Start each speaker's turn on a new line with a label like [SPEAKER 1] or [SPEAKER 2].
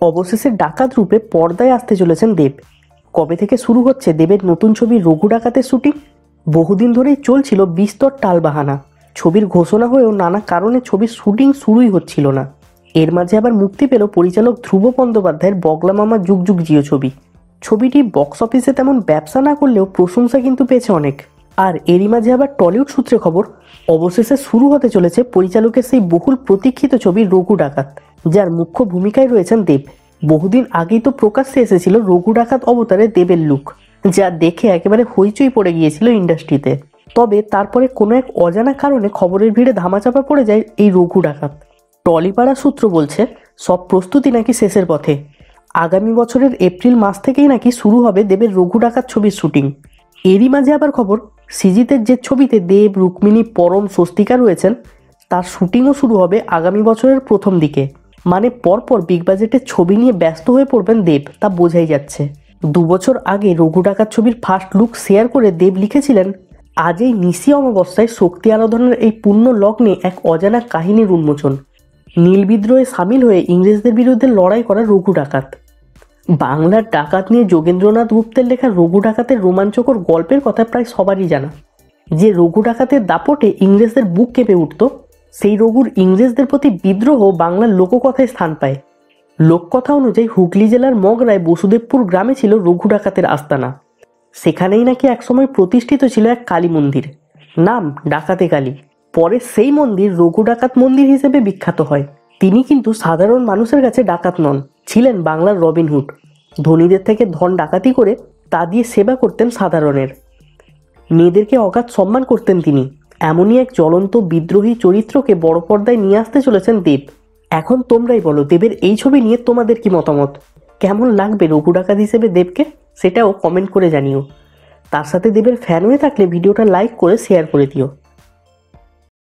[SPEAKER 1] অবশেষে ডাকাত রূপে পর্দায় আসতে চলেছেন দেব। কবে থেকে শুরু হচ্ছে দেবের নতুন ছবি রঘু ডাকাতের শুটিং? বহুদিন ধরেই চলছিল বিস্তর টালবাহানা। ছবির ঘোষণা হয়েও নানা কারণে ছবির শুটিং শুরুই হচ্ছিল না। এর মাঝে আবার মুক্তি পেল পরিচালক ধ্রুব বন্দ্যোপাধ্যায়ের বগলা মামা যুগ যুগ জিও ছবি। ছবিটি বক্স অফিসে তেমন ব্যবসা না করলেও প্রশংসা কিন্তু পেয়েছে অনেক। আর এরই মাঝে আবার টলিউড সূত্রে খবর, অবশেষে শুরু হতে চলেছে পরিচালকের সেই বহুল প্রতীক্ষিত ছবি রঘু ডাকাত, যার মুখ্য ভূমিকায় রয়েছেন দেব। বহুদিন আগেই তো প্রকাশ্যে এসেছিল রঘু ডাকাত অবতারে দেবের লুক, যা দেখে একেবারে হইচই পড়ে গিয়েছিল ইন্ডাস্ট্রিতে। তবে তারপরে কোনো এক অজানা কারণে খবরের ভিড়ে ধামাচাপা পড়ে যায় এই রঘু ডাকাত। টলিপাড়া সূত্র বলছে সব প্রস্তুতি নাকি শেষের পথে। আগামী বছরের এপ্রিল মাস থেকেই নাকি শুরু হবে দেবের রঘু ডাকাত ছবির শুটিং। এরই মাঝে আবার খবর, সৃজিতের যে ছবিতে দেব, রুক্মিণী, পরম, স্বস্তিকা রয়েছেন, তার শুটিংও শুরু হবে আগামী বছরের প্রথম দিকে। মানে পরপর বিগ বাজেটের ছবি নিয়ে ব্যস্ত হয়ে পড়বেন দেব, তা বোঝাই যাচ্ছে। 2 বছর আগে রঘু ডাকাত ছবির ফার্স্ট লুক শেয়ার করে দেব লিখেছিলেন, আজ এই নিশি অমাবস্যায় শক্তি আরাধনার এই পুণ্য লগ্নে এক অজানা কাহিনীর উন্মোচন। নীল বিদ্রোহে সামিল হয়ে ইংরেজদের বিরুদ্ধে লড়াই করা রঘু ডাকাত। বাংলার ডাকাত নিয়ে যোগেন্দ্রনাথ গুপ্তের লেখা রঘু ডাকাতের রোমাঞ্চকর গল্পের কথা প্রায় সবারই জানা। যে রঘু ডাকাতের দাপটে ইংরেজদের বুক কেঁপে উঠত, সেই রঘুর ইংরেজদের প্রতি বিদ্রোহ বাংলার লোককথায় স্থান পায়। লোককথা অনুযায়ী হুগলি জেলার মগরায় বসুদেবপুর গ্রামে ছিল রঘু ডাকাতের আস্তানা। সেখানেই নাকি একসময় প্রতিষ্ঠিত ছিল এক কালী মন্দির, নাম ডাকাতে কালী। পরে সেই মন্দির রঘু ডাকাত মন্দির হিসেবে বিখ্যাত হয়। তিনি কিন্তু সাধারণ মানুষের কাছে ডাকাত নন, ছিলেন বাংলার রবিনহুড। ধনীদের থেকে ধন ডাকাতি করে তা দিয়ে সেবা করতেন সাধারণের। মেয়েদেরকে অগাধ সম্মান করতেন তিনি। এমনই এক জ্বলন্ত বিদ্রোহী চরিত্রকে বড় পর্দায় নিয়ে আসতে চলেছেন দেব। এখন তোমরাই বলো, দেবের এই ছবি নিয়ে তোমাদের কি মতামত? কেমন লাগবে রঘু ডাকাত হিসেবে দেবকে, সেটাও কমেন্ট করে জানিও। তার সাথে দেবের ফ্যান হয়ে থাকলে ভিডিওটা লাইক করে শেয়ার করে দিও।